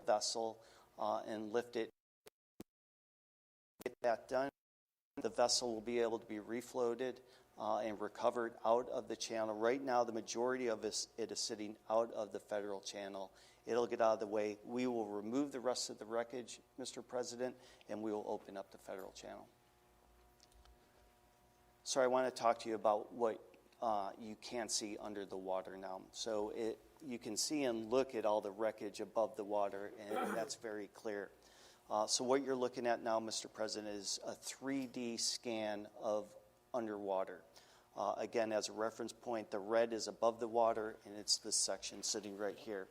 vessel and lift it. Get that done, the vessel will be able to be refloated and recovered out of the channel. Right now, the majority of it is sitting out of the federal channel. It'll get out of the way. We will remove the rest of the wreckage, Mr. President, and we will open up the federal channel. So I want to talk to you about what you can see under the water now. So you can see and look at all the wreckage above the water, and that's very clear. So what you're looking at now, Mr. President, is a 3D scan of underwater. Again, as a reference point, the red is above the water, and it's this section sitting right here.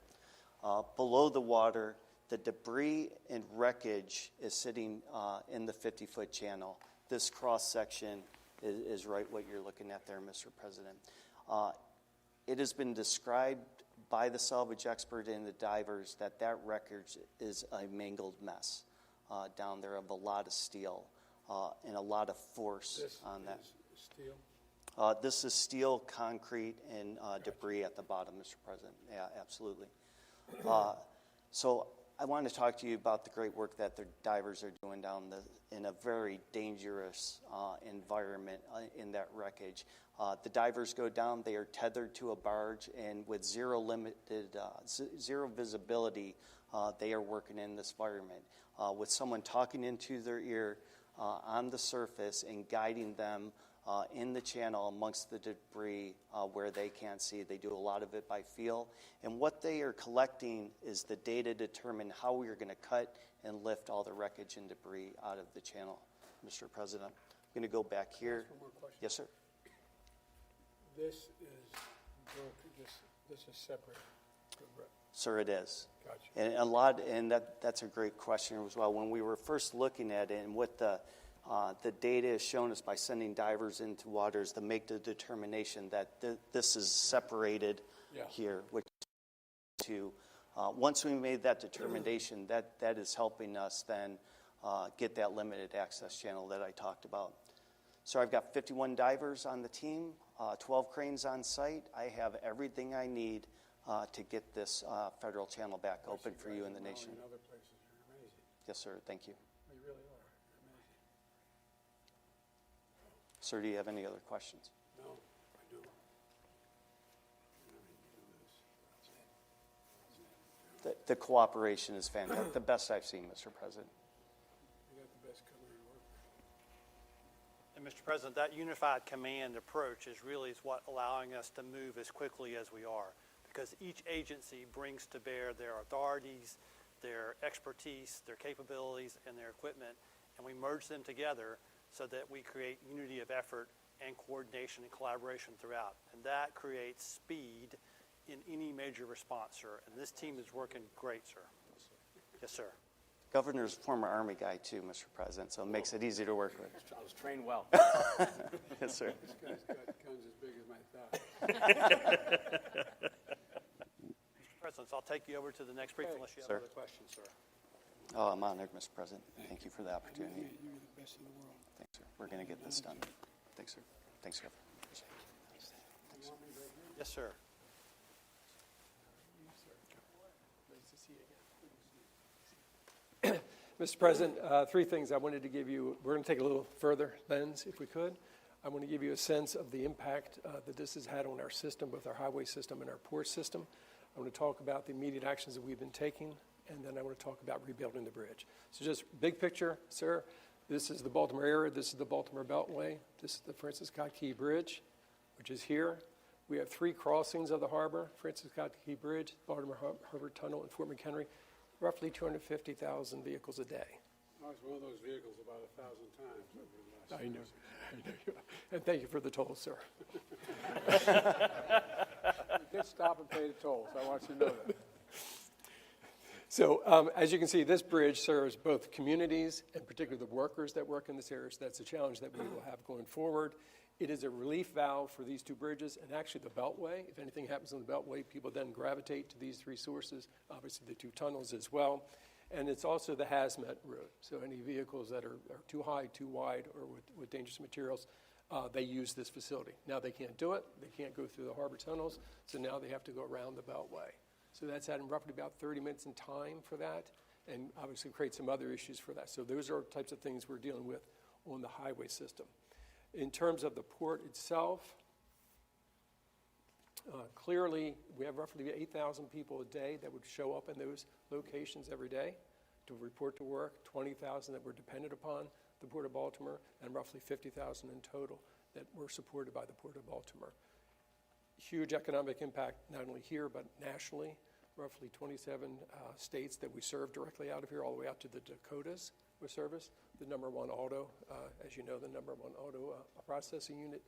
Below the water, the debris and wreckage is sitting in the 50-foot channel. This cross-section is right what you're looking at there, Mr. President. It has been described by the salvage expert and the divers that wreckage is a mangled mess down there of a lot of steel and a lot of force on that. This is steel? This is steel, concrete, and debris at the bottom, Mr. President. Yeah, absolutely. So I want to talk to you about the great work that the divers are doing down in a very dangerous environment in that wreckage. The divers go down, they are tethered to a barge, and with zero visibility, they are working in this environment. With someone talking into their ear on the surface and guiding them in the channel amongst the debris where they can't see. They do a lot of it by feel. And what they are collecting is the data to determine how we are going to cut and lift all the wreckage and debris out of the channel, Mr. President. I'm going to go back here. One more question. Yes, sir. This is broken. This is separate. Sir, it is. Gotcha. And that's a great question as well. When we were first looking at it, and what the data has shown us by sending divers into waters to make the determination that this is separated here, which once we made that determination, that is helping us then get that limited access channel that I talked about. So I've got 51 divers on the team, 12 cranes on site. I have everything I need to get this federal channel back open for you in the nation. In other places, you're amazing. Yes, sir. Thank you. You really are. You're amazing. Sir, do you have any other questions? No, I do. The cooperation is fantastic. The best I've seen, Mr. President. You got the best company to work with. And Mr. President, that unified command approach is what allowing us to move as quickly as we are, because each agency brings to bear their authorities, their expertise, their capabilities, and their equipment, and we merge them together so that we create unity of effort and coordination and collaboration throughout. And that creates speed in any major response, sir. And this team is working great, sir. Yes, sir. Governor's former Army guy, too, Mr. President, so it makes it easy to work with. I was trained well. Yes, sir. This guy's got guns as big as my thigh. Mr. President, so I'll take you over to the next brief unless you have Sir. other questions, sir. Oh, I'm honored, Mr. President. Thank you for the opportunity. You're the best in the world. Thanks, sir. We're going to get this done. Thanks, sir. Thanks, Governor. You want me right here? Yes, sir. Nice to see you again. Mr. President, three things I wanted to give you. We're going to take a little further lens, if we could. I want to give you a sense of the impact that this has had on our system, both our highway system and our port system. I want to talk about the immediate actions that we've been taking, and then I want to talk about rebuilding the bridge. So just big picture, sir, this is the Baltimore area. This is the Baltimore Beltway. This is the Francis Scott Key Bridge, which is here. We have 3 crossings of the harbor: Francis Scott Key Bridge, Baltimore Harbor Tunnel, and Fort McHenry. Roughly 250,000 vehicles a day. I was one of those vehicles about 1,000 times over the last I know. And thank you for the tolls, sir. You did stop and pay the tolls. I want you to know that. So as you can see, this bridge serves both communities and particularly the workers that work in this area. So that's a challenge that we will have going forward. It is a relief valve for these 2 bridges and actually the Beltway. If anything happens on the Beltway, people then gravitate to these 3 sources, obviously the 2 tunnels as well. And it's also the hazmat route. So any vehicles that are too high, too wide, or with dangerous materials, they use this facility. Now they can't do it. They can't go through the harbor tunnels, so now they have to go around the Beltway. So that's adding roughly about 30 minutes in time for that, and obviously create some other issues for that. So those are types of things we're dealing with on the highway system. In terms of the port itself, clearly we have roughly 8,000 people a day that would show up in those locations every day to report to work, 20,000 that were dependent upon the Port of Baltimore, and roughly 50,000 in total that were supported by the Port of Baltimore. Huge economic impact, not only here, but nationally. Roughly 27 states that we serve directly out of here, all the way out to the Dakotas with service. The number one auto, as you know, the number one auto processing unit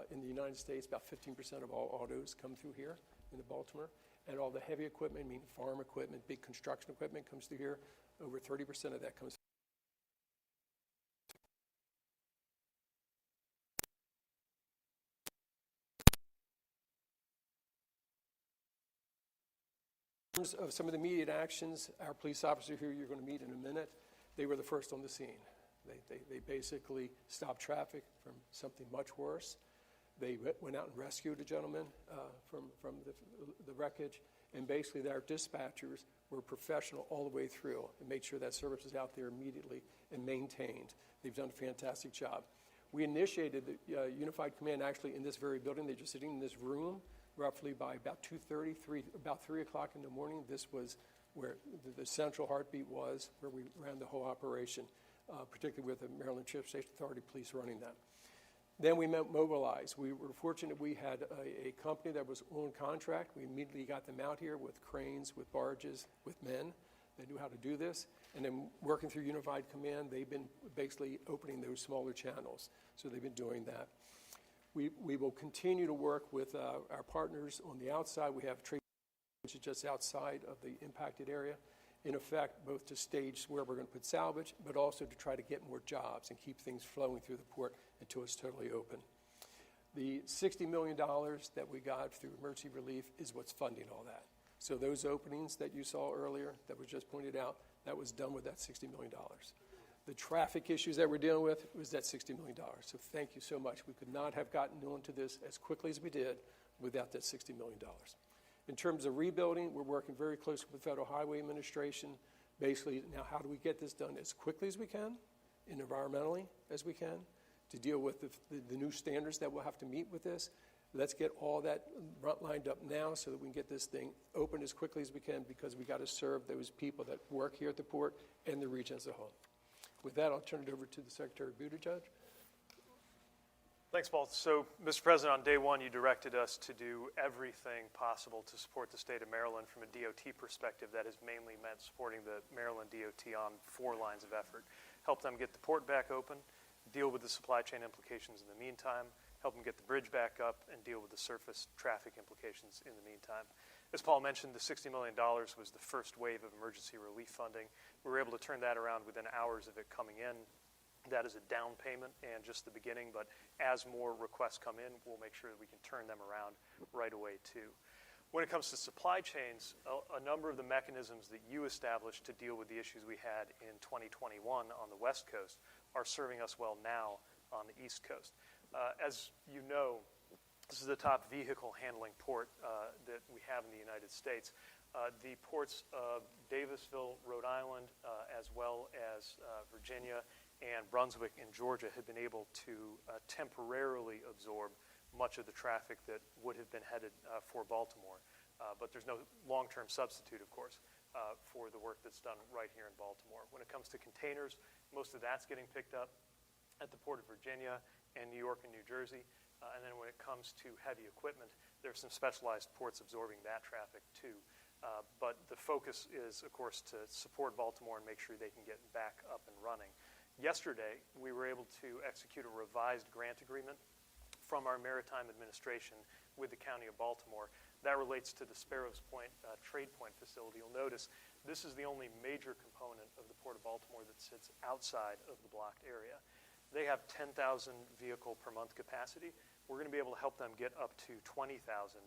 in the United States. About 15% of all autos come through here in the Baltimore. And all the heavy equipment, meaning farm equipment, big construction equipment, comes through here. Over 30% of that comes. In terms of some of the immediate actions, our police officer here you're going to meet in a minute, they were the first on the scene. They basically stopped traffic from something much worse. They went out and rescued a gentleman from the wreckage, and basically our dispatchers were professional all the way through and made sure that service was out there immediately and maintained. They've done a fantastic job. We initiated the Unified Command actually in this very building. They're just sitting in this room roughly by about 2:30, about 3 o'clock in the morning. This was where the central heartbeat was, where we ran the whole operation, particularly with the Maryland Transportation Authority police running that. Then we mobilized. We were fortunate we had a company that was on contract. We immediately got them out here with cranes, with barges, with men. They knew how to do this. And then working through Unified Command, they've been basically opening those smaller channels. So they've been doing that. We will continue to work with our partners on the outside. We have trade, which is just outside of the impacted area, in effect, both to stage where we're going to put salvage, but also to try to get more jobs and keep things flowing through the port until it's totally open. The $60 million that we got through emergency relief is what's funding all that. So those openings that you saw earlier, that was just pointed out, that was done with that $60 million. The traffic issues that we're dealing with was that $60 million. So thank you so much. We could not have gotten into this as quickly as we did without that $60 million. In terms of rebuilding, we're working very closely with the Federal Highway Administration. Basically, now how do we get this done as quickly as we can and environmentally as we can to deal with the new standards that we'll have to meet with this? Let's get all that lined up now so that we can get this thing open as quickly as we can, because we got to serve those people that work here at the port and the region as a whole. With that, I'll turn it over to the Secretary Buttigieg. Thanks, Paul. So, Mr. President, on day one, you directed us to do everything possible to support the state of Maryland from a DOT perspective. That has mainly meant supporting the Maryland DOT on 4 lines of effort. Help them get the port back open, deal with the supply chain implications in the meantime, help them get the bridge back up, and deal with the surface traffic implications in the meantime. As Paul mentioned, the $60 million was the first wave of emergency relief funding. We were able to turn that around within hours of it coming in. That is a down payment and just the beginning, but as more requests come in, we'll make sure that we can turn them around right away too. When it comes to supply chains, a number of the mechanisms that you established to deal with the issues we had in 2021 on the West Coast are serving us well now on the East Coast. As you know, this is the top vehicle handling port that we have in the United States. The ports of Davisville, Rhode Island, as well as Virginia and Brunswick in Georgia have been able to temporarily absorb much of the traffic that would have been headed for Baltimore. But there's no long-term substitute, of course, for the work that's done right here in Baltimore. When it comes to containers, most of that's getting picked up at the Port of Virginia and New York and New Jersey. And then when it comes to heavy equipment, there's some specialized ports absorbing that traffic too. But the focus is, of course, to support Baltimore and make sure they can get back up and running. Yesterday, we were able to execute a revised grant agreement from our Maritime Administration with the County of Baltimore. That relates to the Sparrows Point Trade Point facility. You'll notice this is the only major component of the Port of Baltimore that sits outside of the blocked area. They have 10,000 vehicle per month capacity. We're going to be able to help them get up to 20,000.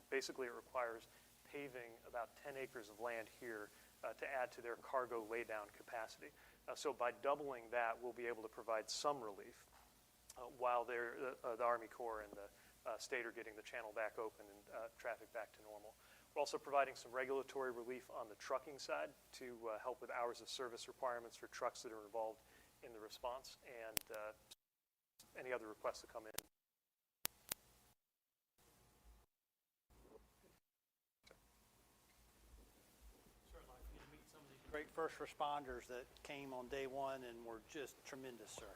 Basically, it requires paving about 10 acres of land here to add to their cargo laydown capacity. So by doubling that, we'll be able to provide some relief while the Army Corps and the state are getting the channel back open and traffic back to normal. We're also providing some regulatory relief on the trucking side to help with hours of service requirements for trucks that are involved in the response, and any other requests that come in. Great first responders that came on day one and were just tremendous, sir.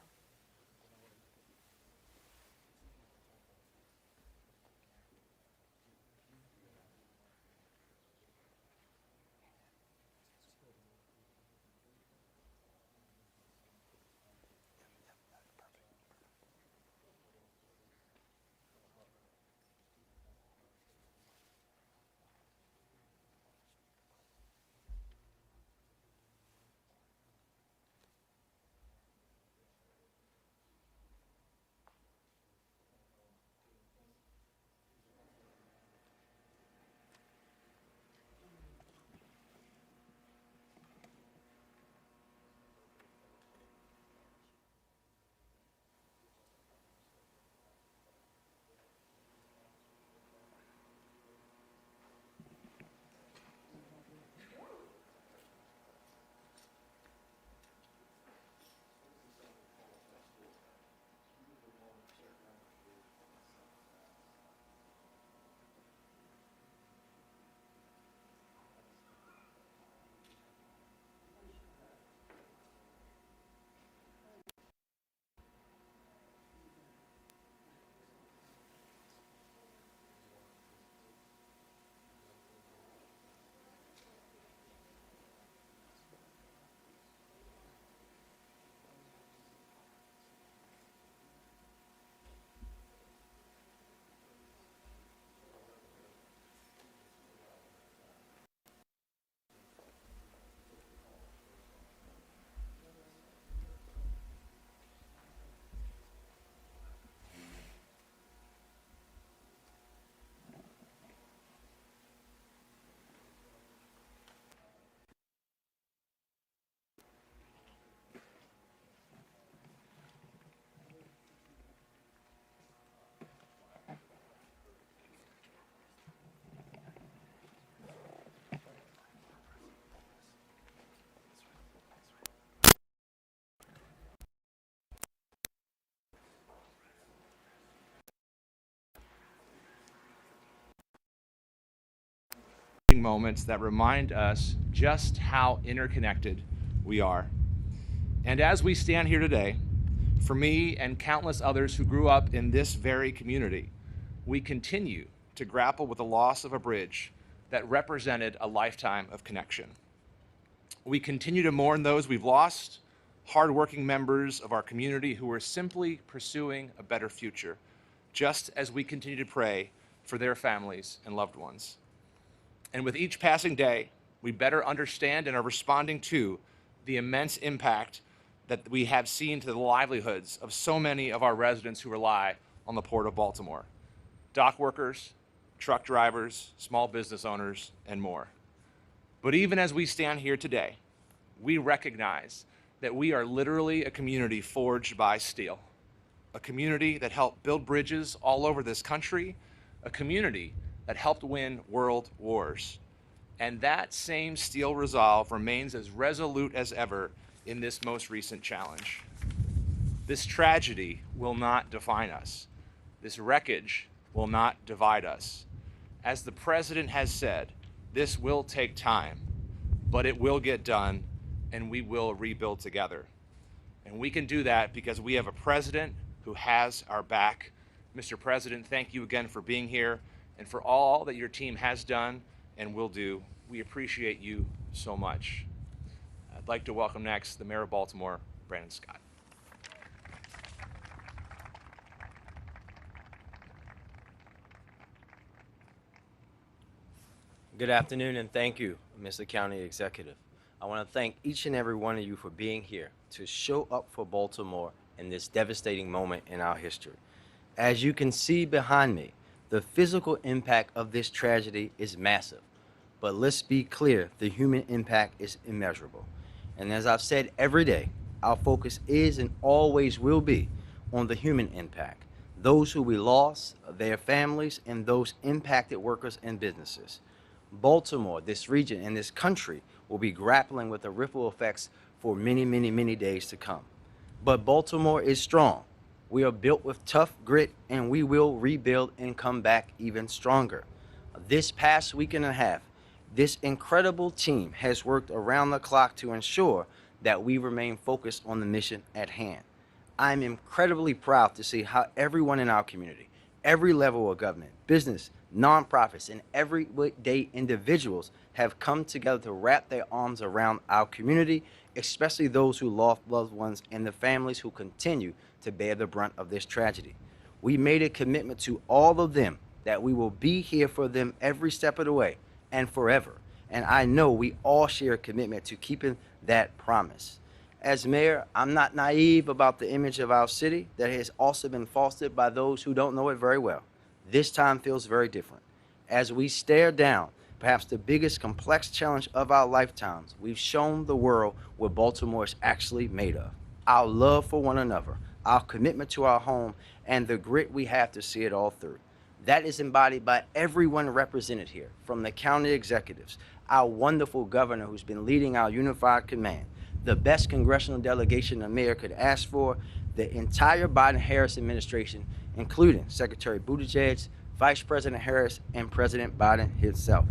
Moments that remind us just how interconnected we are. And as we stand here today, for me and countless others who grew up in this very community, we continue to grapple with the loss of a bridge that represented a lifetime of connection. We continue to mourn those we've lost, hardworking members of our community who are simply pursuing a better future, just as we continue to pray for their families and loved ones. And with each passing day, we better understand and are responding to the immense impact that we have seen to the livelihoods of so many of our residents who rely on the Port of Baltimore. Dock workers, truck drivers, small business owners, and more. But even as we stand here today, we recognize that we are literally a community forged by steel, a community that helped build bridges all over this country, a community that helped win world wars. And that same steel resolve remains as resolute as ever in this most recent challenge. This tragedy will not define us. This wreckage will not divide us. As the president has said, this will take time, but it will get done, and we will rebuild together. And we can do that because we have a president who has our back. Mr. President, thank you again for being here and for all that your team has done and will do. We appreciate you so much. I'd like to welcome next the Mayor of Baltimore, Brandon Scott. Good afternoon, and thank you, Mr. County Executive. I want to thank each and every one of you for being here to show up for Baltimore in this devastating moment in our history. As you can see behind me, the physical impact of this tragedy is massive, but let's be clear, the human impact is immeasurable. And as I've said every day, our focus is and always will be on the human impact, those who we lost, their families, and those impacted workers and businesses. Baltimore, this region, and this country will be grappling with the ripple effects for many, many, many days to come. But Baltimore is strong. We are built with tough grit, and we will rebuild and come back even stronger. This past week and a half, this incredible team has worked around the clock to ensure that we remain focused on the mission at hand. I'm incredibly proud to see how everyone in our community, every level of government, business, nonprofits, and everyday individuals have come together to wrap their arms around our community, especially those who lost loved ones and the families who continue to bear the brunt of this tragedy. We made a commitment to all of them that we will be here for them every step of the way and forever. And I know we all share a commitment to keeping that promise. As mayor, I'm not naive about the image of our city that has also been fostered by those who don't know it very well. This time feels very different. As we stare down perhaps the biggest complex challenge of our lifetimes, we've shown the world what Baltimore is actually made of. Our love for one another, our commitment to our home, and the grit we have to see it all through. That is embodied by everyone represented here, from the county executives, our wonderful governor who's been leading our unified command, the best congressional delegation a mayor could ask for, the entire Biden-Harris administration, including Secretary Buttigieg, Vice President Harris, and President Biden himself.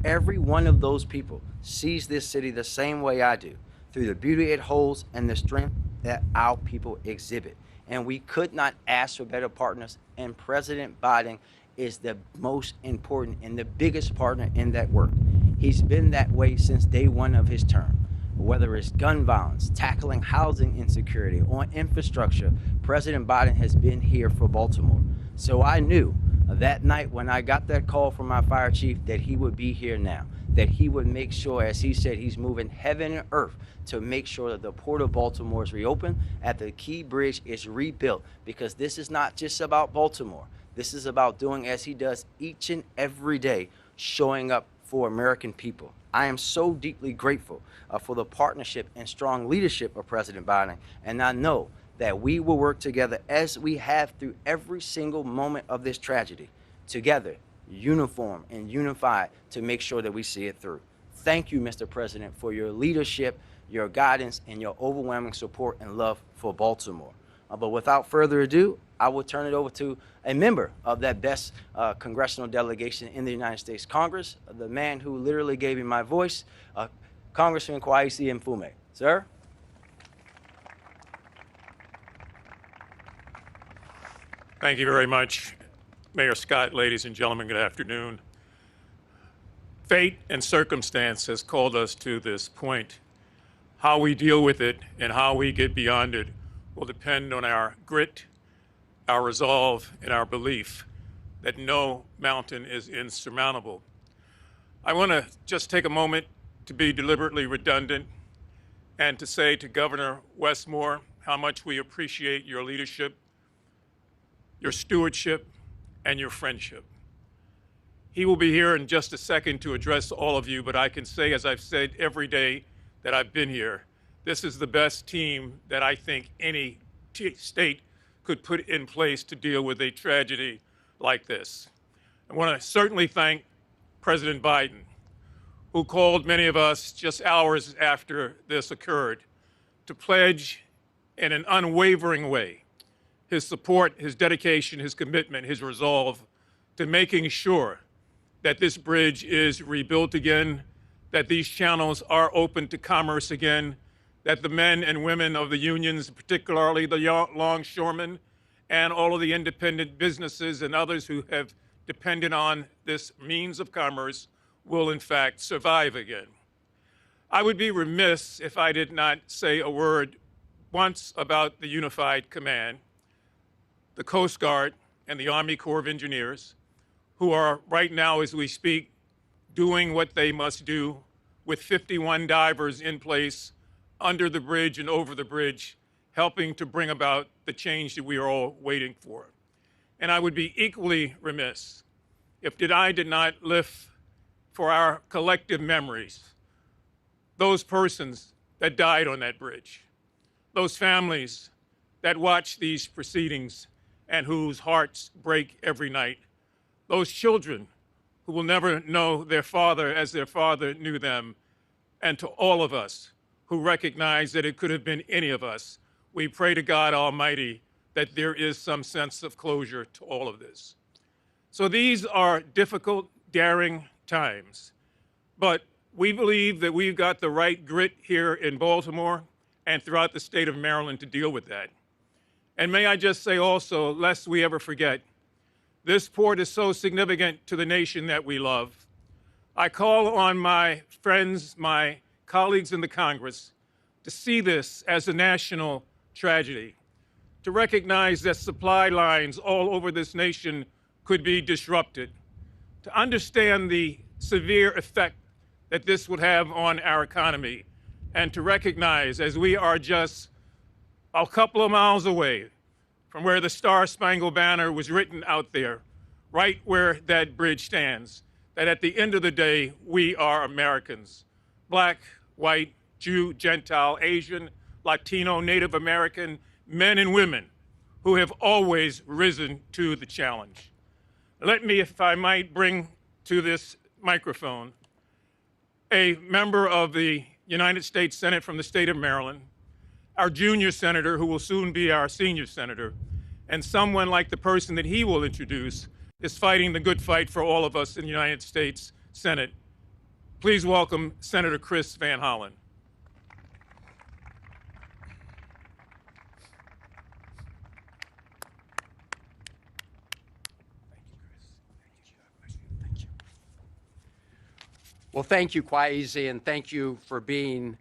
Every one of those people sees this city the same way I do, through the beauty it holds and the strength that our people exhibit. And we could not ask for better partners, and President Biden is the most important and the biggest partner in that work. He's been that way since day one of his term. Whether it's gun violence, tackling housing insecurity, or infrastructure, President Biden has been here for Baltimore. So I knew that night when I got that call from my fire chief that he would be here now, that he would make sure, as he said, he's moving heaven and earth to make sure that the Port of Baltimore is reopened, that the Key Bridge is rebuilt, because this is not just about Baltimore. This is about doing as he does each and every day, showing up for American people. I am so deeply grateful for the partnership and strong leadership of President Biden, and I know that we will work together as we have through every single moment of this tragedy, together, uniform and unified, to make sure that we see it through. Thank you, Mr. President, for your leadership, your guidance, and your overwhelming support and love for Baltimore. But without further ado, I will turn it over to a member of that best congressional delegation in the United States Congress, the man who literally gave me my voice, Congressman Kweisi Mfume. Sir? Thank you very much, Mayor Scott. Ladies and gentlemen, good afternoon. Fate and circumstance has called us to this point. How we deal with it and how we get beyond it will depend on our grit, our resolve, and our belief that no mountain is insurmountable. I want to just take a moment to be deliberately redundant and to say to Governor Wes Moore how much we appreciate your leadership, your stewardship, and your friendship. He will be here in just a second to address all of you, but I can say, as I've said every day that I've been here, this is the best team that I think any state could put in place to deal with a tragedy like this. I want to certainly thank President Biden, who called many of us just hours after this occurred to pledge in an unwavering way his support, his dedication, his commitment, his resolve to making sure that this bridge is rebuilt again, that these channels are open to commerce again, that the men and women of the unions, particularly the longshoremen and all of the independent businesses and others who have depended on this means of commerce, will in fact survive again. I would be remiss if I did not say a word once about the Unified Command, the Coast Guard, and the Army Corps of Engineers, who are right now, as we speak, doing what they must do with 51 divers in place under the bridge and over the bridge, helping to bring about the change that we are all waiting for. And I would be equally remiss if I did not lift for our collective memories those persons that died on that bridge, those families that watch these proceedings and whose hearts break every night, those children who will never know their father as their father knew them, and to all of us who recognize that it could have been any of us, we pray to God Almighty that there is some sense of closure to all of this. So these are difficult, daring times, but we believe that we've got the right grit here in Baltimore and throughout the state of Maryland to deal with that. And may I just say also, lest we ever forget, this port is so significant to the nation that we love. I call on my friends, my colleagues in the Congress, to see this as a national tragedy, to recognize that supply lines all over this nation could be disrupted, to understand the severe effect that this would have on our economy, and to recognize, as we are just a couple of miles away from where the Star-Spangled Banner was written out there, right where that bridge stands, that at the end of the day, we are Americans, Black, white, Jew, Gentile, Asian, Latino, Native American, men and women who have always risen to the challenge. Let me, if I might, bring to this microphone a member of the United States Senate from the state of Maryland, our junior senator who will soon be our senior senator, and someone like the person that he will introduce is fighting the good fight for all of us in the United States Senate. Please welcome Senator Chris Van Hollen. Well, thank you, Kwaizi, and thank you for being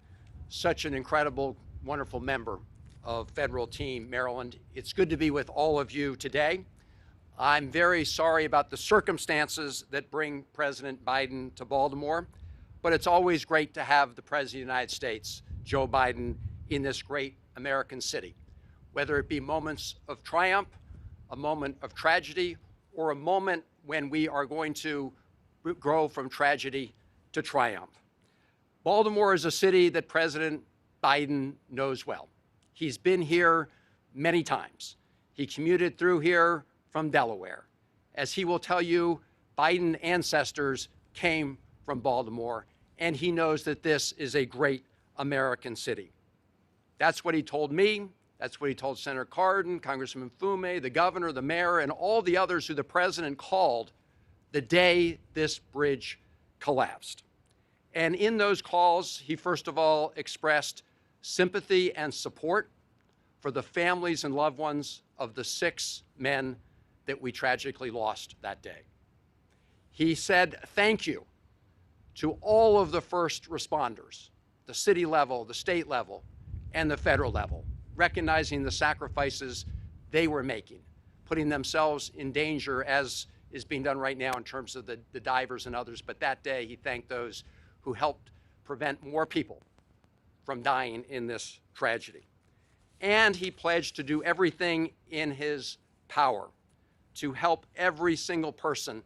such an incredible, wonderful member of Federal Team Maryland. It's good to be with all of you today. I'm very sorry about the circumstances that bring President Biden to Baltimore, but it's always great to have the President of the United States, Joe Biden, in this great American city, whether it be moments of triumph, a moment of tragedy, or a moment when we are going to grow from tragedy to triumph. Baltimore is a city that President Biden knows well. He's been here many times. He commuted through here from Delaware. As he will tell you, Biden ancestors came from Baltimore, and he knows that this is a great American city. That's what he told me. That's what he told Senator Cardin, Congressman Fume, the governor, the mayor, and all the others who the president called the day this bridge collapsed. And in those calls, he first of all expressed sympathy and support for the families and loved ones of the 6 men that we tragically lost that day. He said thank you to all of the first responders, the city level, the state level, and the federal level, recognizing the sacrifices they were making, putting themselves in danger as is being done right now in terms of the divers and others. But that day, he thanked those who helped prevent more people from dying in this tragedy. And he pledged to do everything in his power to help every single person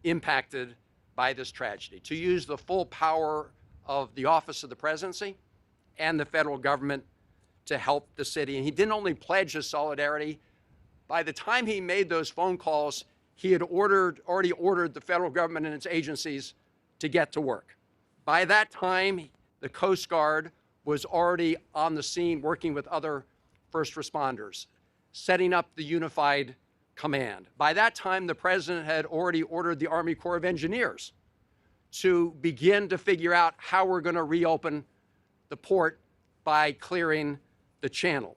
impacted by this tragedy, to use the full power of the Office of the Presidency and the federal government to help the city. And he didn't only pledge his solidarity. By the time he made those phone calls, he had already ordered the federal government and its agencies to get to work. By that time, the Coast Guard was already on the scene working with other first responders, setting up the unified command. By that time, the president had already ordered the Army Corps of Engineers to begin to figure out how we're going to reopen the port by clearing the channel.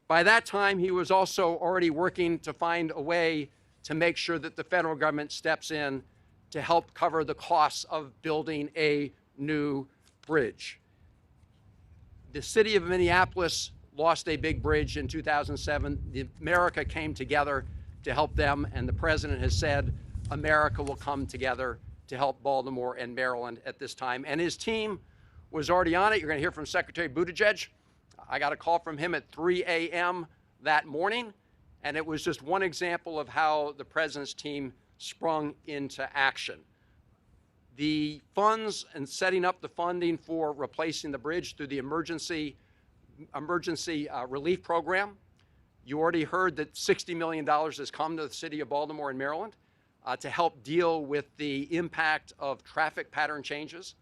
By that time, he was also already working to find a way to make sure that the federal government steps in to help cover the costs of building a new bridge. The city of Minneapolis lost a big bridge in 2007. America came together to help them, and the president has said America will come together to help Baltimore and Maryland at this time. And his team was already on it. You're going to hear from Secretary Buttigieg. I got a call from him at 3 a.m. that morning, and it was just one example of how the president's team sprung into action. The funds and setting up the funding for replacing the bridge through the emergency relief program. You already heard that $60 million has come to the city of Baltimore and Maryland. to help deal with the impact of traffic pattern changes.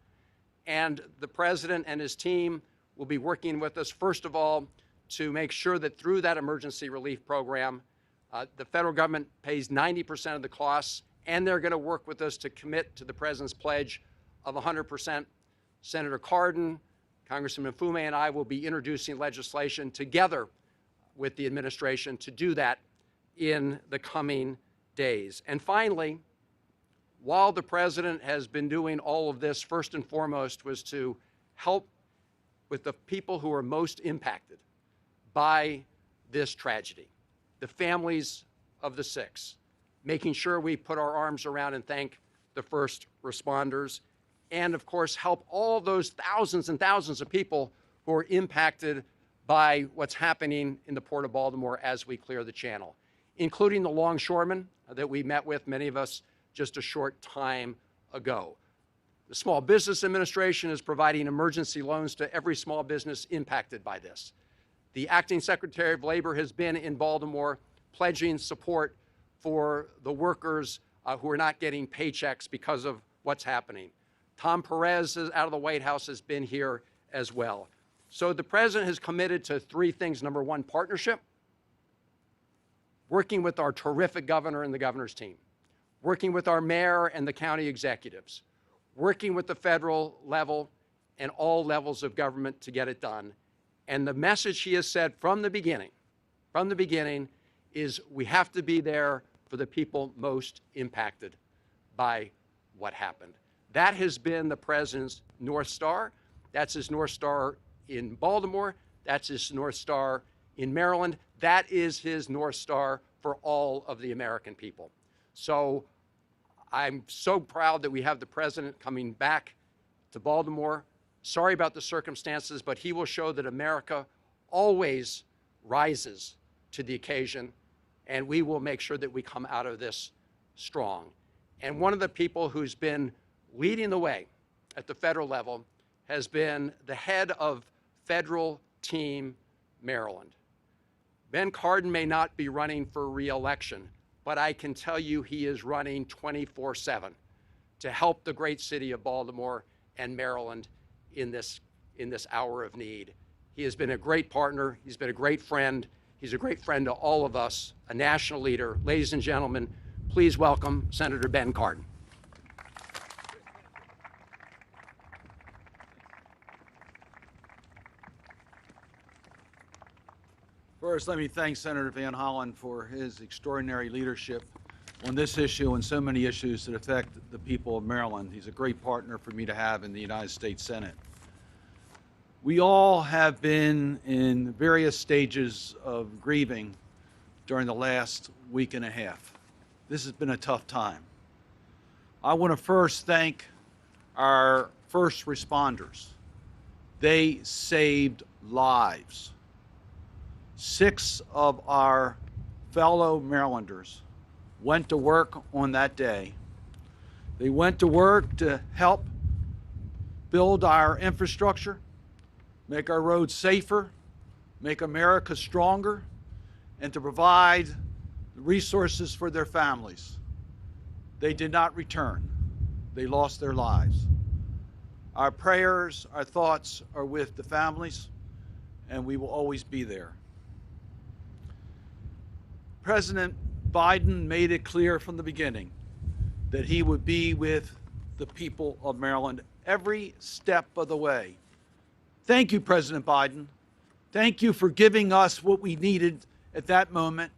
And the president and his team will be working with us, first of all, to make sure that through that emergency relief program, the federal government pays 90% of the costs, and they're going to work with us to commit to the president's pledge of 100%. Senator Cardin, Congressman Fume, and I will be introducing legislation together with the administration to do that in the coming days. And finally, while the president has been doing all of this, first and foremost was to help with the people who are most impacted by this tragedy, the families of the 6, making sure we put our arms around and thank the first responders, and of course help all those thousands and thousands of people who are impacted by what's happening in the Port of Baltimore as we clear the channel, including the longshoremen that we met with, many of us just a short time ago. The Small Business Administration is providing emergency loans to every small business impacted by this. The Acting Secretary of Labor has been in Baltimore pledging support for the workers who are not getting paychecks because of what's happening. Tom Perez out of the White House has been here as well. So the president has committed to 3 things. Number 1, partnership, working with our terrific governor and the governor's team, working with our mayor and the county executives, working with the federal level and all levels of government to get it done. And the message he has said from the beginning, is we have to be there for the people most impacted by what happened. That has been the president's North Star. That's his North Star in Baltimore. That's his North Star in Maryland. That is his North Star for all of the American people. So I'm so proud that we have the president coming back to Baltimore. Sorry about the circumstances, but he will show that America always rises to the occasion, and we will make sure that we come out of this strong. And one of the people who's been leading the way at the federal level has been the head of Federal Team Maryland. Ben Cardin may not be running for re-election, but I can tell you he is running 24/7 to help the great city of Baltimore and Maryland in this hour of need. He has been a great partner. He's been a great friend. He's a great friend to all of us, a national leader. Ladies and gentlemen, please welcome Senator Ben Cardin. First, let me thank Senator Van Hollen for his extraordinary leadership on this issue and so many issues that affect the people of Maryland. He's a great partner for me to have in the United States Senate. We all have been in various stages of grieving during the last week and a half. This has been a tough time. I want to first thank our first responders. They saved lives. 6 of our fellow Marylanders went to work on that day. They went to work to help build our infrastructure, make our roads safer, make America stronger, and to provide resources for their families. They did not return. They lost their lives. Our prayers, our thoughts are with the families, and we will always be there. President Biden made it clear from the beginning that he would be with the people of Maryland every step of the way. Thank you, President Biden. Thank you for giving us what we needed at that moment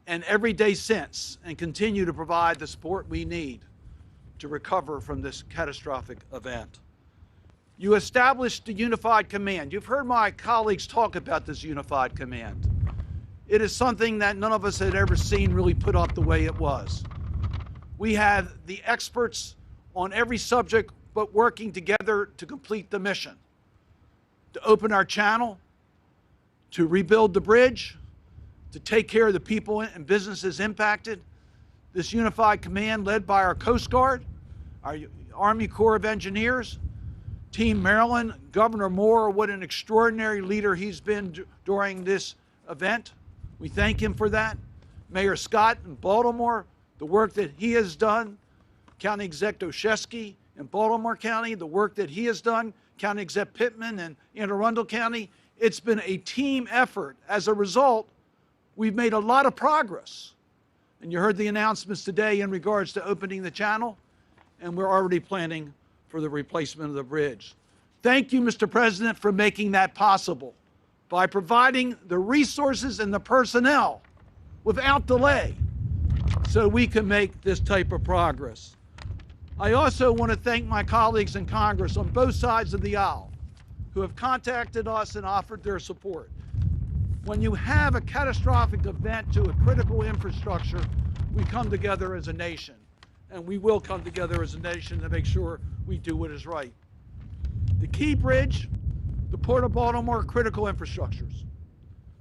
and every day since, and continue to provide the support we need to recover from this catastrophic event. You established a unified command. You've heard my colleagues talk about this unified command. It is something that none of us had ever seen really put up the way it was. We had the experts on every subject, but working together to complete the mission, to open our channel, to rebuild the bridge, to take care of the people and businesses impacted. This unified command led by our Coast Guard, our Army Corps of Engineers, Team Maryland, Governor Moore, what an extraordinary leader he's been during this event. We thank him for that. Mayor Scott in Baltimore, the work that he has done, County Executive Oshesky in Baltimore County, the work that he has done, County Exec Pittman in Anne Arundel County. It's been a team effort. As a result, we've made a lot of progress. And you heard the announcements today in regards to opening the channel, and we're already planning for the replacement of the bridge. Thank you, Mr. President, for making that possible by providing the resources and the personnel without delay so we can make this type of progress. I also want to thank my colleagues in Congress on both sides of the aisle who have contacted us and offered their support. When you have a catastrophic event to a critical infrastructure, we come together as a nation, and we will come together as a nation to make sure we do what is right. The key bridge, the Port of Baltimore critical infrastructures.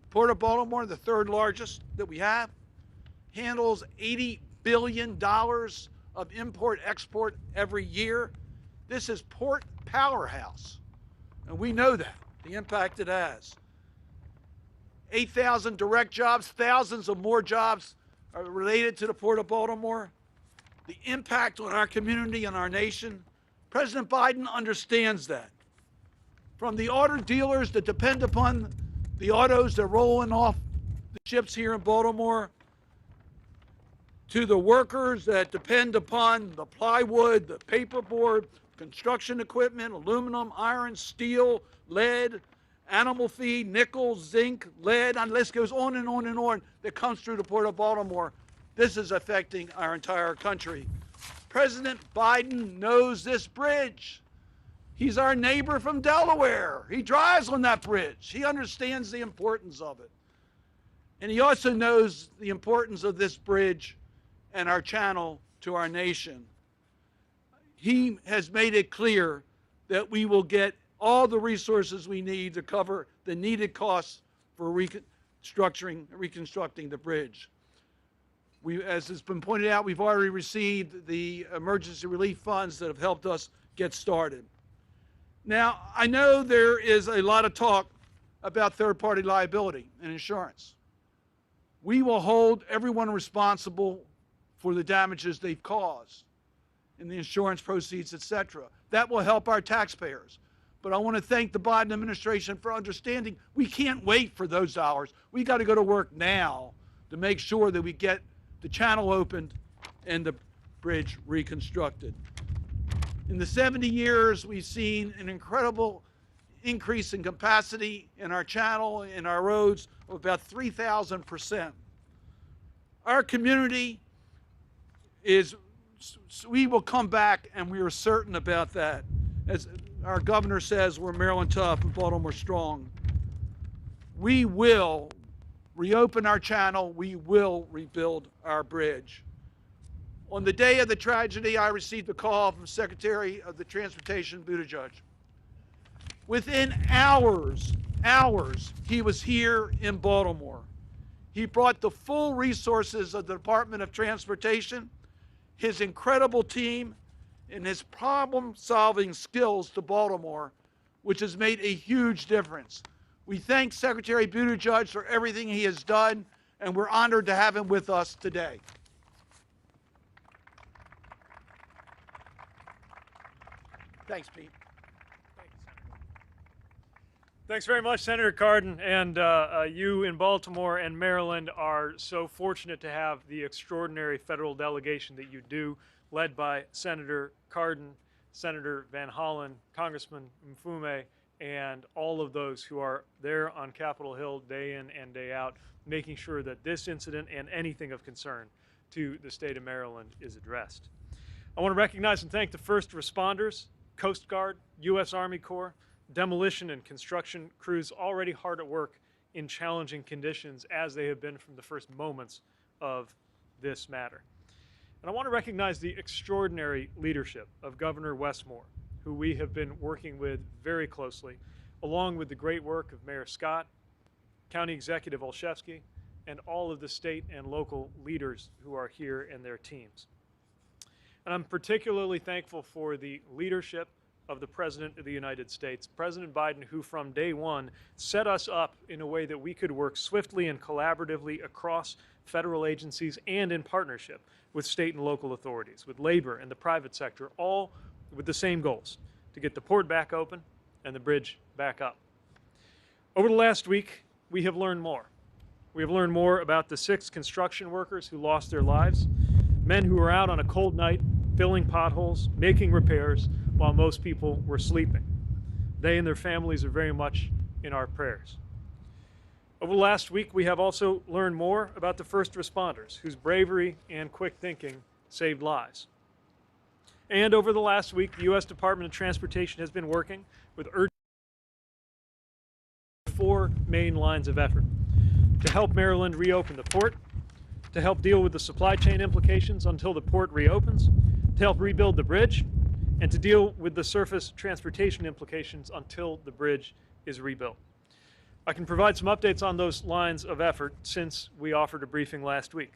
Port of Baltimore, the third largest that we have, handles $80 billion of import-export every year. This is port powerhouse, and we know that, the impact it has. 8,000 direct jobs, thousands of more jobs are related to the Port of Baltimore. The impact on our community and our nation, President Biden understands that. From the auto dealers that depend upon the autos that are rolling off the ships here in Baltimore, to the workers that depend upon the plywood, the paperboard, construction equipment, aluminum, iron, steel, lead, animal feed, nickel, zinc, lead, and the list goes on and on and on that comes through the Port of Baltimore. This is affecting our entire country. President Biden knows this bridge. He's our neighbor from Delaware. He drives on that bridge. He understands the importance of it. And he also knows the importance of this bridge and our channel to our nation. He has made it clear that we will get all the resources we need to cover the needed costs for reconstructing the bridge. As has been pointed out, we've already received the emergency relief funds that have helped us get started. Now, I know there is a lot of talk about third-party liability and insurance. We will hold everyone responsible for the damages they've caused in the insurance proceeds, etc. That will help our taxpayers. But I want to thank the Biden administration for understanding we can't wait for those dollars. We got to go to work now to make sure that we get the channel opened and the bridge reconstructed. In the 70 years, we've seen an incredible increase in capacity in our channel, in our roads, of about 3,000%. Our community we will come back, and we are certain about that. As our governor says, we're Maryland tough and Baltimore strong. We will reopen our channel. We will rebuild our bridge. On the day of the tragedy, I received a call from Secretary of the Transportation, Buttigieg. Within hours, he was here in Baltimore. He brought the full resources of the Department of Transportation, his incredible team, and his problem-solving skills to Baltimore, which has made a huge difference. We thank Secretary Buttigieg for everything he has done, and we're honored to have him with us today. Thanks, Pete. Thanks very much, Senator Cardin. And you in Baltimore and Maryland are so fortunate to have the extraordinary federal delegation that you do, led by Senator Cardin, Senator Van Hollen, Congressman Mfume, and all of those who are there on Capitol Hill day in and day out, making sure that this incident and anything of concern to the state of Maryland is addressed. I want to recognize and thank the first responders, Coast Guard, U.S. Army Corps, demolition and construction crews already hard at work in challenging conditions as they have been from the first moments of this matter. And I want to recognize the extraordinary leadership of Governor Wes Moore, who we have been working with very closely, along with the great work of Mayor Scott, County Executive Olszewski, and all of the state and local leaders who are here and their teams. And I'm particularly thankful for the leadership of the President of the United States, President Biden, who from day one set us up in a way that we could work swiftly and collaboratively across federal agencies and in partnership with state and local authorities, with labor and the private sector, all with the same goals, to get the port back open and the bridge back up. Over the last week, we have learned more. We have learned more about the 6 construction workers who lost their lives, men who were out on a cold night, filling potholes, making repairs, while most people were sleeping. They and their families are very much in our prayers. Over the last week, we have also learned more about the first responders whose bravery and quick thinking saved lives. And over the last week, the U.S. Department of Transportation has been working with urgent 4 main lines of effort: to help Maryland reopen the port, to help deal with the supply chain implications until the port reopens, to help rebuild the bridge, and to deal with the surface transportation implications until the bridge is rebuilt. I can provide some updates on those lines of effort since we offered a briefing last week.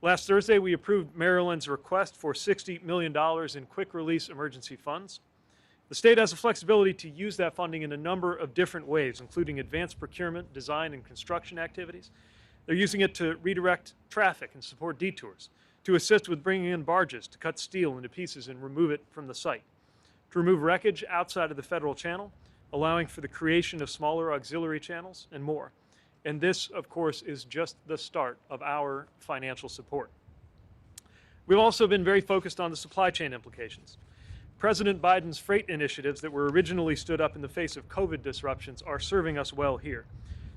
Last Thursday, we approved Maryland's request for $60 million in quick release emergency funds. The state has the flexibility to use that funding in a number of different ways, including advanced procurement, design, and construction activities. They're using it to redirect traffic and support detours, to assist with bringing in barges to cut steel into pieces and remove it from the site, to remove wreckage outside of the federal channel, allowing for the creation of smaller auxiliary channels, and more. And this, of course, is just the start of our financial support. We've also been very focused on the supply chain implications. President Biden's freight initiatives that were originally stood up in the face of COVID disruptions are serving us well here.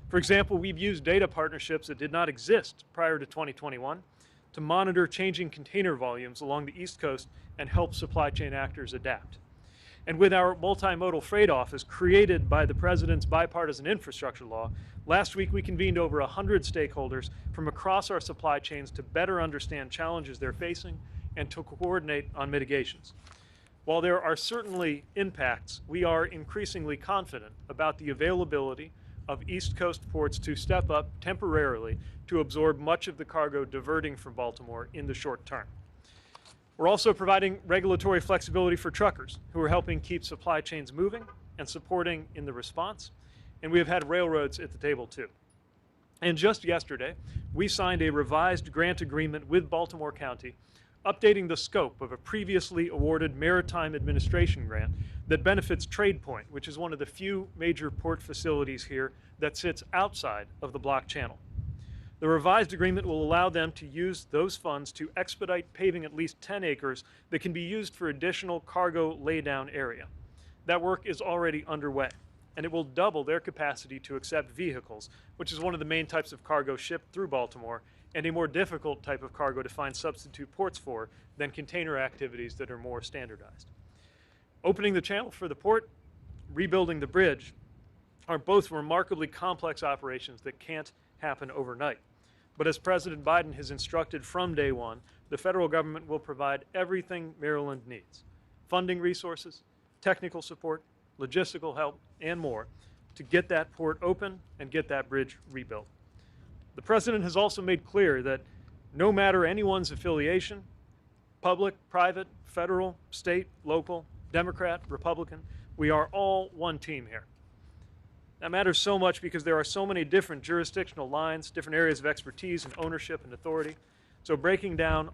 For example, we've used data partnerships that did not exist prior to 2021 to monitor changing container volumes along the East Coast and help supply chain actors adapt. And with our multimodal freight office created by the President's bipartisan infrastructure law, last week we convened over 100 stakeholders from across our supply chains to better understand challenges they're facing and to coordinate on mitigations. While there are certainly impacts, we are increasingly confident about the availability of East Coast ports to step up temporarily to absorb much of the cargo diverting from Baltimore in the short term. We're also providing regulatory flexibility for truckers who are helping keep supply chains moving and supporting in the response. And we have had railroads at the table too. And just yesterday, we signed a revised grant agreement with Baltimore County, updating the scope of a previously awarded Maritime Administration grant that benefits Trade Point, which is one of the few major port facilities here that sits outside of the block channel. The revised agreement will allow them to use those funds to expedite paving at least 10 acres that can be used for additional cargo laydown area. That work is already underway, and it will double their capacity to accept vehicles, which is one of the main types of cargo shipped through Baltimore, and a more difficult type of cargo to find substitute ports for than container activities that are more standardized. Opening the channel for the port, rebuilding the bridge, are both remarkably complex operations that can't happen overnight. But as President Biden has instructed from day one, the federal government will provide everything Maryland needs: funding resources, technical support, logistical help, and more to get that port open and get that bridge rebuilt. The President has also made clear that no matter anyone's affiliation, public, private, federal, state, local, Democrat, Republican, we are all one team here. That matters so much because there are so many different jurisdictional lines, different areas of expertise and ownership and authority. So breaking down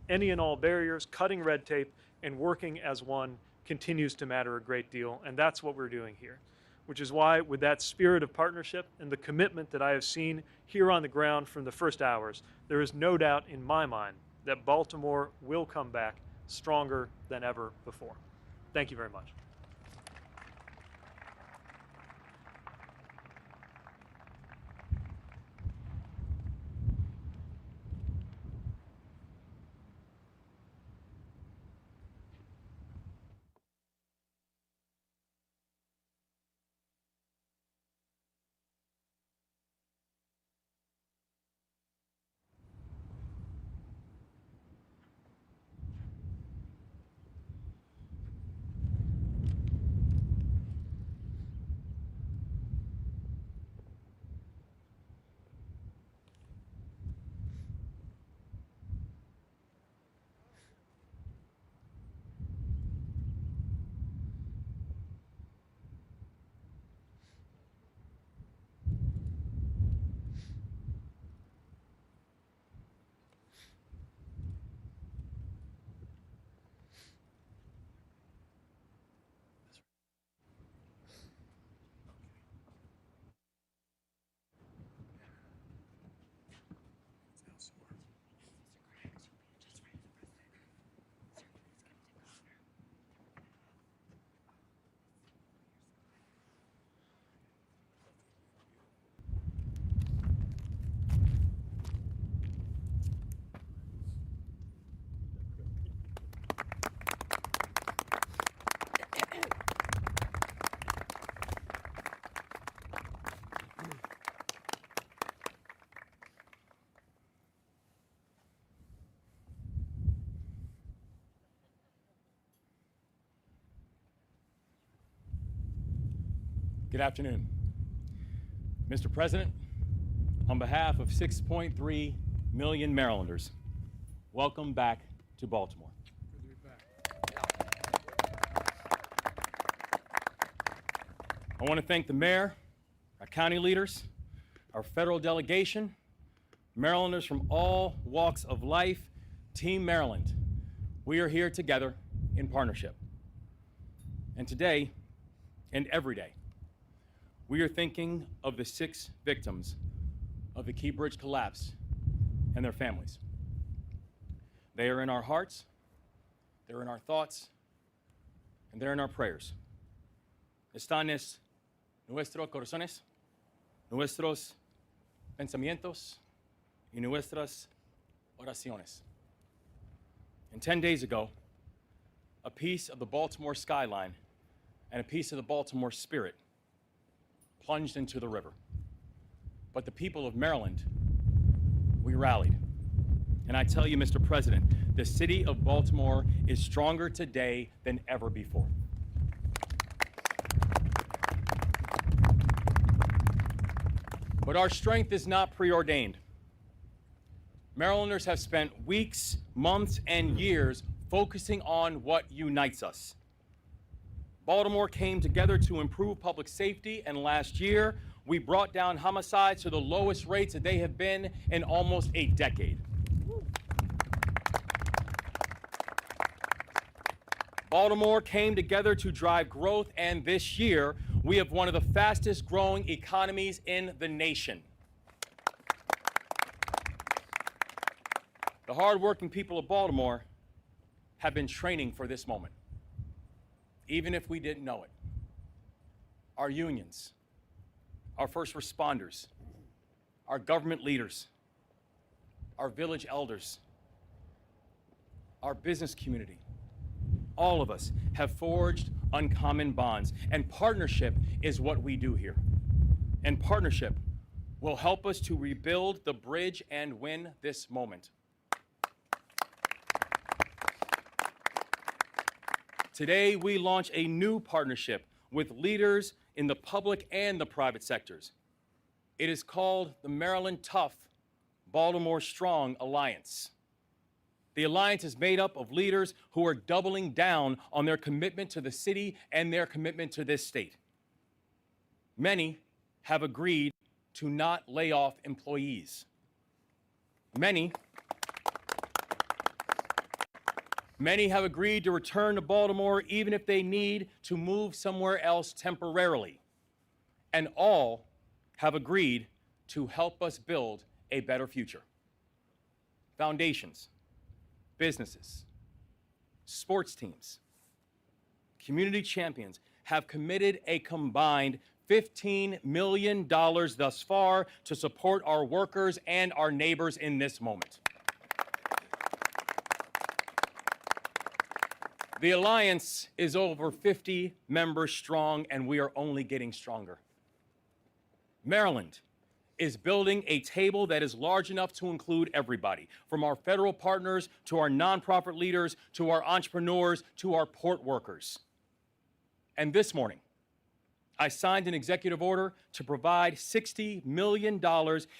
any and all barriers, cutting red tape, and working as one continues to matter a great deal, and that's what we're doing here. Which is why, with that spirit of partnership and the commitment that I have seen here on the ground from the first hours, there is no doubt in my mind that Baltimore will come back stronger than ever before. Thank you very much. Good afternoon. Mr. President, on behalf of 6.3 million Marylanders, welcome back to Baltimore. Good to be back. I want to thank the mayor, our county leaders, our federal delegation, Marylanders from all walks of life, Team Maryland. We are here together in partnership. And today, and every day, we are thinking of the 6 victims of the Key Bridge collapse and their families. They are in our hearts, they're in our thoughts, and they're in our prayers. Están en nuestros corazones, nuestros pensamientos, y nuestras oraciones. And 10 days ago, a piece of the Baltimore skyline and a piece of the Baltimore spirit plunged into the river. But the people of Maryland, we rallied. And I tell you, Mr. President, the city of Baltimore is stronger today than ever before. But our strength is not preordained. Marylanders have spent weeks, months, and years focusing on what unites us. Baltimore came together to improve public safety, and last year, we brought down homicides to the lowest rates that they have been in almost a decade. Baltimore came together to drive growth, and this year, we have one of the fastest growing economies in the nation. The hardworking people of Baltimore have been training for this moment, even if we didn't know it. Our unions, our first responders, our government leaders, our village elders, our business community, all of us have forged uncommon bonds, and partnership is what we do here. And partnership will help us to rebuild the bridge and win this moment. Today, we launch a new partnership with leaders in the public and the private sectors. It is called the Maryland Tough, Baltimore Strong Alliance. The alliance is made up of leaders who are doubling down on their commitment to the city and their commitment to this state. Many have agreed to not lay off employees. Many have agreed to return to Baltimore even if they need to move somewhere else temporarily. And all have agreed to help us build a better future. Foundations, businesses, sports teams, community champions have committed a combined $15 million thus far to support our workers and our neighbors in this moment. The alliance is over 50 members strong, and we are only getting stronger. Maryland is building a table that is large enough to include everybody, from our federal partners to our nonprofit leaders to our entrepreneurs to our port workers. And this morning, I signed an executive order to provide $60 million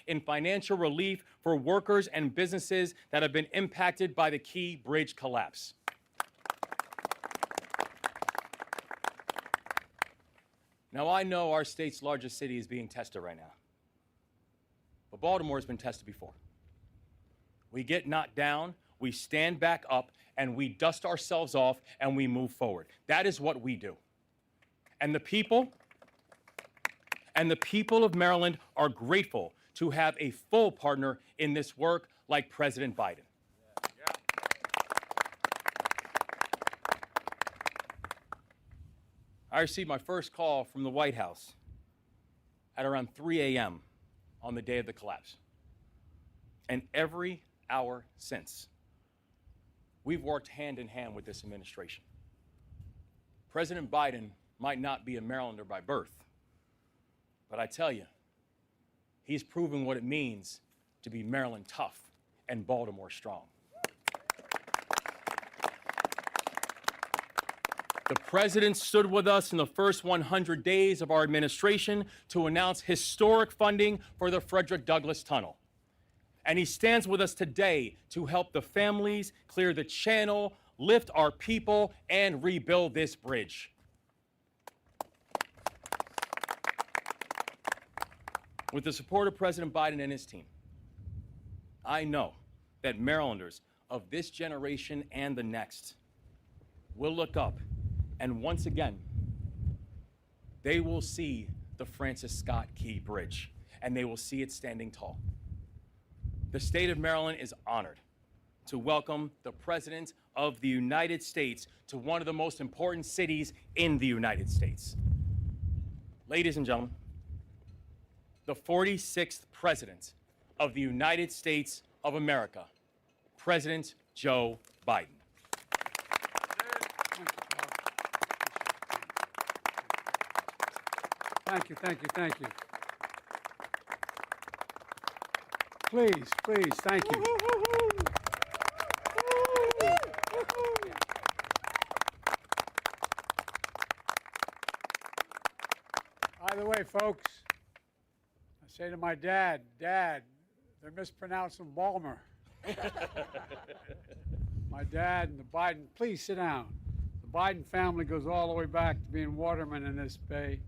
in financial relief for workers and businesses that have been impacted by the Key Bridge collapse. Now, I know our state's largest city is being tested right now, but Baltimore has been tested before. We get knocked down, we stand back up, and we dust ourselves off, and we move forward. That is what we do. And the people of Maryland are grateful to have a full partner in this work like President Biden. I received my first call from the White House at around 3 a.m. on the day of the collapse. And every hour since, we've worked hand in hand with this administration. President Biden might not be a Marylander by birth, but I tell you, he's proven what it means to be Maryland tough and Baltimore strong. The President stood with us in the first 100 days of our administration to announce historic funding for the Frederick Douglass Tunnel. And he stands with us today to help the families clear the channel, lift our people, and rebuild this bridge. With the support of President Biden and his team, I know that Marylanders of this generation and the next will look up, and once again, they will see the Francis Scott Key Bridge, and they will see it standing tall. The state of Maryland is honored to welcome the President of the United States to one of the most important cities in the United States. Ladies and gentlemen, the 46th President of the United States of America, President Joe Biden. Thank you, thank you, thank you. Please, please, thank you. By the way, folks, I say to my dad, Dad, they're mispronouncing Baltimore. My dad and the Biden, please sit down. The Biden family goes all the way back to being watermen in this bay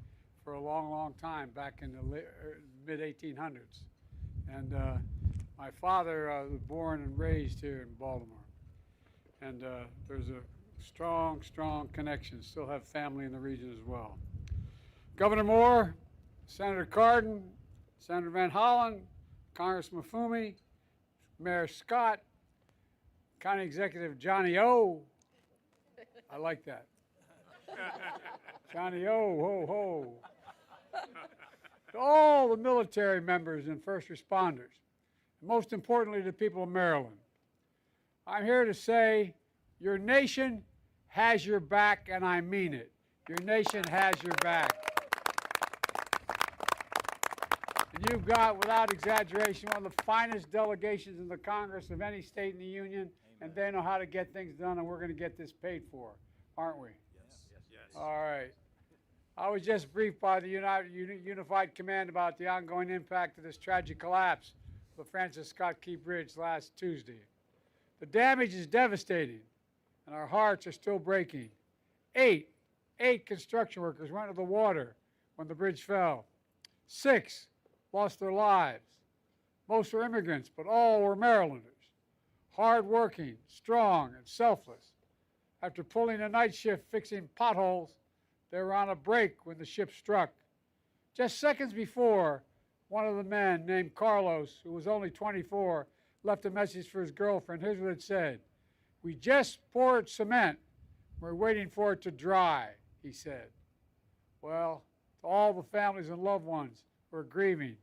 for a long, long time, back in the mid-1800s. And my father was born and raised here in Baltimore. And there's a strong, strong connection. Still have family in the region as well. Governor Moore, Senator Cardin, Senator Van Hollen, Congressman Fumey, Mayor Scott, County Executive Johnny O. I like that. Johnny O, ho, ho. To all the military members and first responders, and most importantly, the people of Maryland, I'm here to say your nation has your back, and I mean it. Your nation has your back. And you've got, without exaggeration, one of the finest delegations in the Congress of any state in the Union, and they know how to get things done, and we're going to get this paid for, aren't we? Yes. Yes. All right. I was just briefed by the Unified Command about the ongoing impact of this tragic collapse of the Francis Scott Key Bridge last Tuesday. The damage is devastating, and our hearts are still breaking. Eight construction workers went into the water when the bridge fell. 6 lost their lives. Most were immigrants, but all were Marylanders. Hard-working, strong, and selfless. After pulling a night shift fixing potholes, they were on a break when the ship struck. Just seconds before, one of the men, named Carlos, who was only 24, left a message for his girlfriend. Here's what it said. "We just poured cement. We're waiting for it to dry," he said. Well, to all the families and loved ones who are grieving,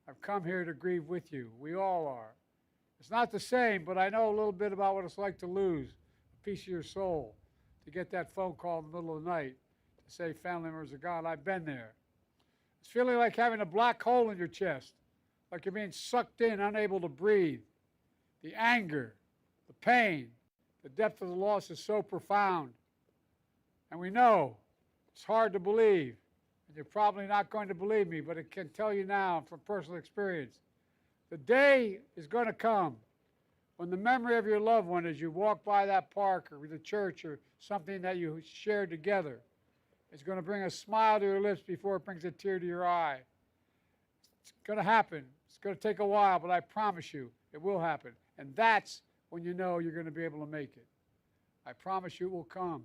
I've come here to grieve with you. We all are. It's not the same, but I know a little bit about what it's like to lose a piece of your soul, to get that phone call in the middle of the night, to say family members are gone. I've been there. It's feeling like having a black hole in your chest, like you're being sucked in, unable to breathe. The anger, the pain, the depth of the loss is so profound. And we know it's hard to believe, and you're probably not going to believe me, but I can tell you now from personal experience, the day is going to come when the memory of your loved one as you walk by that park or the church or something that you shared together is going to bring a smile to your lips before it brings a tear to your eye. It's going to happen. It's going to take a while, but I promise you it will happen. And that's when you know you're going to be able to make it. I promise you it will come.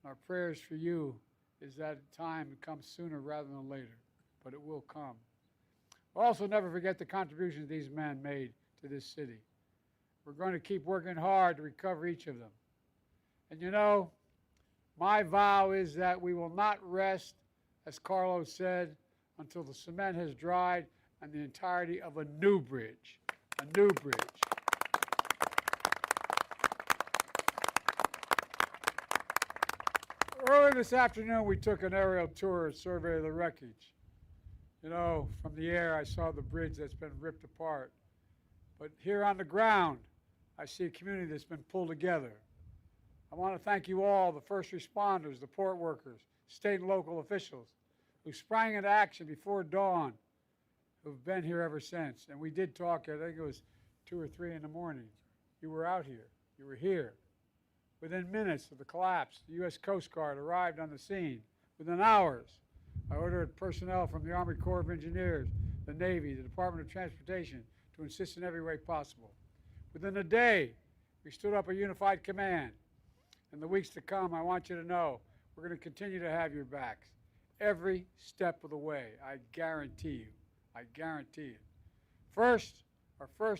Our prayers for you is that time comes sooner rather than later, but it will come. We'll also never forget the contributions these men made to this city. We're going to keep working hard to recover each of them. And you know, my vow is that we will not rest, as Carlos said, until the cement has dried on the entirety of a new bridge. A new bridge. Earlier this afternoon, we took an aerial tour and survey of the wreckage. You know, from the air, I saw the bridge that's been ripped apart. But here on the ground, I see a community that's been pulled together. I want to thank you all, the first responders, the port workers, state and local officials who sprang into action before dawn, who've been here ever since. And we did talk, I think it was 2 or 3 in the morning. You were out here. You were here. Within minutes of the collapse, the U.S. Coast Guard arrived on the scene. Within hours, I ordered personnel from the Army Corps of Engineers, the Navy, the Department of Transportation to assist in every way possible. Within a day, we stood up a unified command. In the weeks to come, I want you to know we're going to continue to have your backs every step of the way. I guarantee you. I guarantee it. First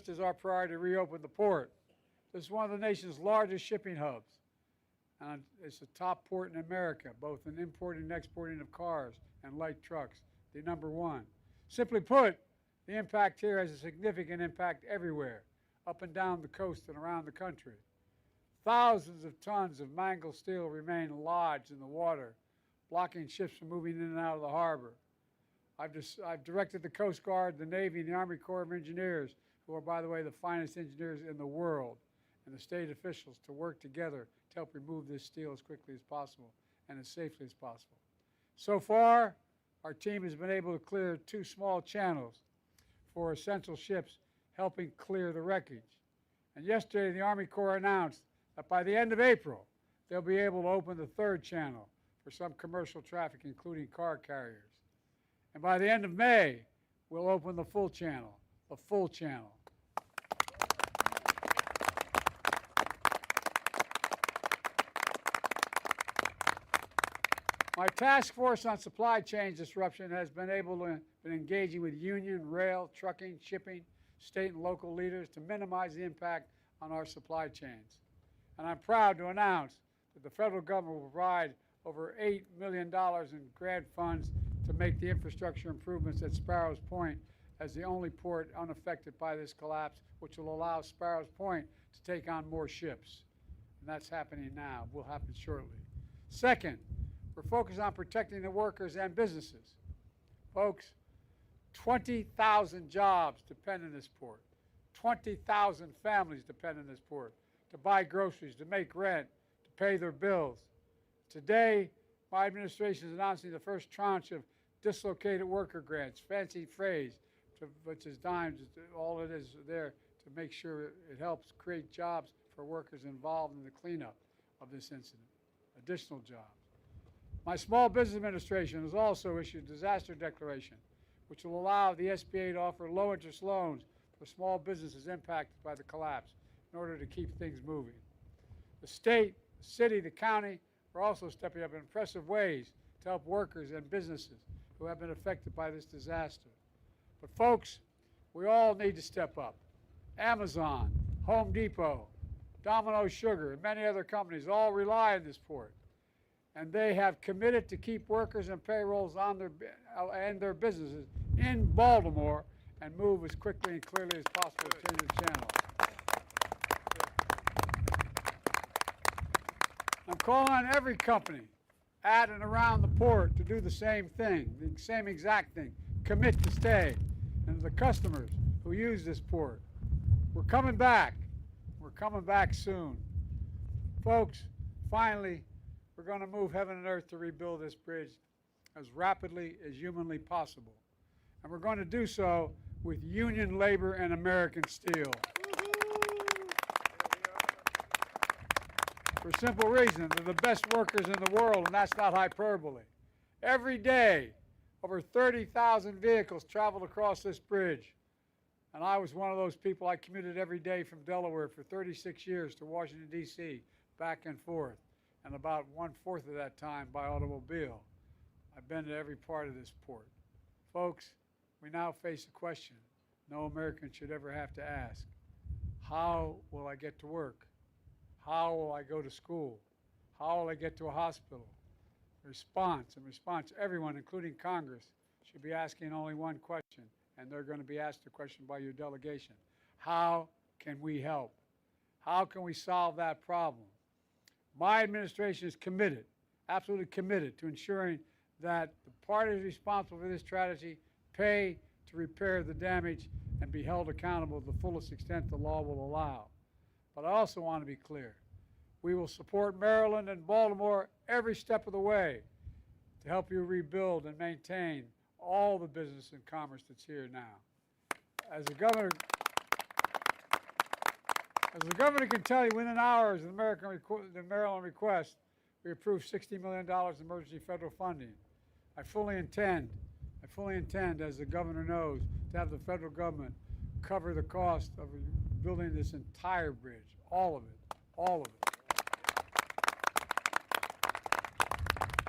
is our priority to reopen the port. This is one of the nation's largest shipping hubs. And it's the top port in America, both in importing and exporting of cars and light trucks, the #1. Simply put, the impact here has a significant impact everywhere, up and down the coast and around the country. Thousands of tons of mangled steel remain lodged in the water, blocking ships from moving in and out of the harbor. I've directed the Coast Guard, the Navy, and the Army Corps of Engineers, who are, by the way, the finest engineers in the world, and the state officials to work together to help remove this steel as quickly as possible and as safely as possible. So far, our team has been able to clear 2 small channels for essential ships, helping clear the wreckage. And yesterday, the Army Corps announced that by the end of April, they'll be able to open the 3rd channel for some commercial traffic, including car carriers. And by the end of May, we'll open the full channel, the full channel. My task force on supply chain disruption has been engaging with union, rail, trucking, shipping, state and local leaders to minimize the impact on our supply chains. And I'm proud to announce that the federal government will provide over $8 million in grant funds to make the infrastructure improvements at Sparrows Point as the only port unaffected by this collapse, which will allow Sparrows Point to take on more ships. And that's happening now, will happen shortly. Second, we're focused on protecting the workers and businesses. Folks, 20,000 jobs depend on this port. 20,000 families depend on this port to buy groceries, to make rent, to pay their bills. Today, my administration is announcing the first tranche of dislocated worker grants, fancy phrase, which is dimes. All it is there to make sure it helps create jobs for workers involved in the cleanup of this incident, additional jobs. My Small Business Administration has also issued a disaster declaration, which will allow the SBA to offer low-interest loans for small businesses impacted by the collapse in order to keep things moving. The state, the city, the county are also stepping up in impressive ways to help workers and businesses who have been affected by this disaster. But folks, we all need to step up. Amazon, Home Depot, Domino Sugar, and many other companies all rely on this port. And they have committed to keep workers and payrolls on their businesses in Baltimore and move as quickly and clearly as possible to change the channel. I'm calling on every company at and around the port to do the same thing, the same exact thing, commit to stay. And the customers who use this port, we're coming back. We're coming back soon. Folks, finally, we're going to move heaven and earth to rebuild this bridge as rapidly as humanly possible. And we're going to do so with union labor and American steel. For a simple reason, they're the best workers in the world, and that's not hyperbole. Every day, over 30,000 vehicles traveled across this bridge. And I was one of those people. I commuted every day from Delaware for 36 years to Washington, D.C., back and forth, and about 1/4 of that time by automobile. I've been to every part of this port. Folks, we now face a question no American should ever have to ask. How will I get to work? How will I go to school? How will I get to a hospital? Response, everyone, including Congress, should be asking only one question, and they're going to be asked the question by your delegation. How can we help? How can we solve that problem? My administration is committed, absolutely committed, to ensuring that the parties responsible for this tragedy pay to repair the damage and be held accountable to the fullest extent the law will allow. But I also want to be clear. We will support Maryland and Baltimore every step of the way to help you rebuild and maintain all the business and commerce that's here now. As the governor can tell you, within hours of the Maryland request, we approved $60 million in emergency federal funding. I fully intend, as the governor knows, to have the federal government cover the cost of building this entire bridge, all of it, all of it.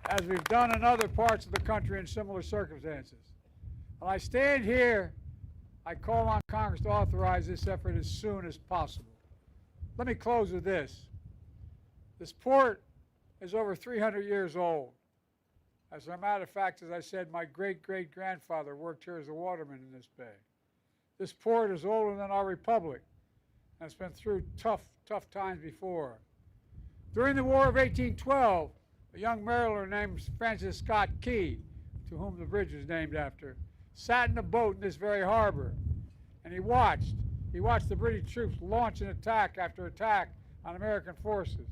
As we've done in other parts of the country in similar circumstances. When I stand here, I call on Congress to authorize this effort as soon as possible. Let me close with this. This port is over 300 years old. As a matter of fact, as I said, my great-great-grandfather worked here as a waterman in this bay. This port is older than our republic and it's been through tough times before. During the War of 1812, a young Marylander named Francis Scott Key, to whom the bridge was named after, sat in a boat in this very harbor, and he watched the British troops launch an attack after attack on American forces.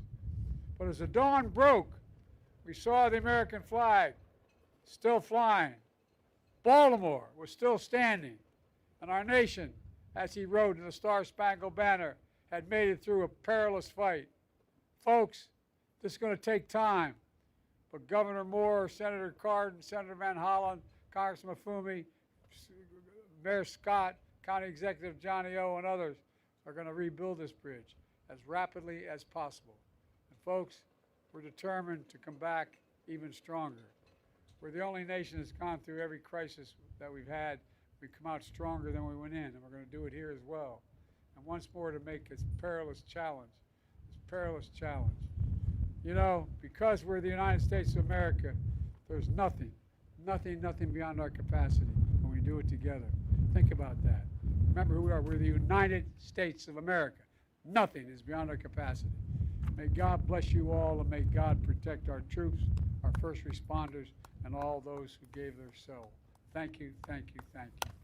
But as the dawn broke, we saw the American flag still flying. Baltimore was still standing, and our nation, as he wrote in the Star-Spangled Banner, had made it through a perilous fight. Folks, this is going to take time, but Governor Moore, Senator Cardin, Senator Van Hollen, Congressman Mafumi, Mayor Scott, County Executive Johnny O, and others are going to rebuild this bridge as rapidly as possible. And folks, we're determined to come back even stronger. We're the only nation that's gone through every crisis that we've had. We come out stronger than we went in, and we're going to do it here as well. And once more, to make this perilous challenge. You know, because we're the United States of America, there's nothing beyond our capacity when we do it together. Think about that. Remember who we are. We're the United States of America. Nothing is beyond our capacity. May God bless you all, and may God protect our troops, our first responders, and all those who gave their soul. Thank you, thank you, thank you.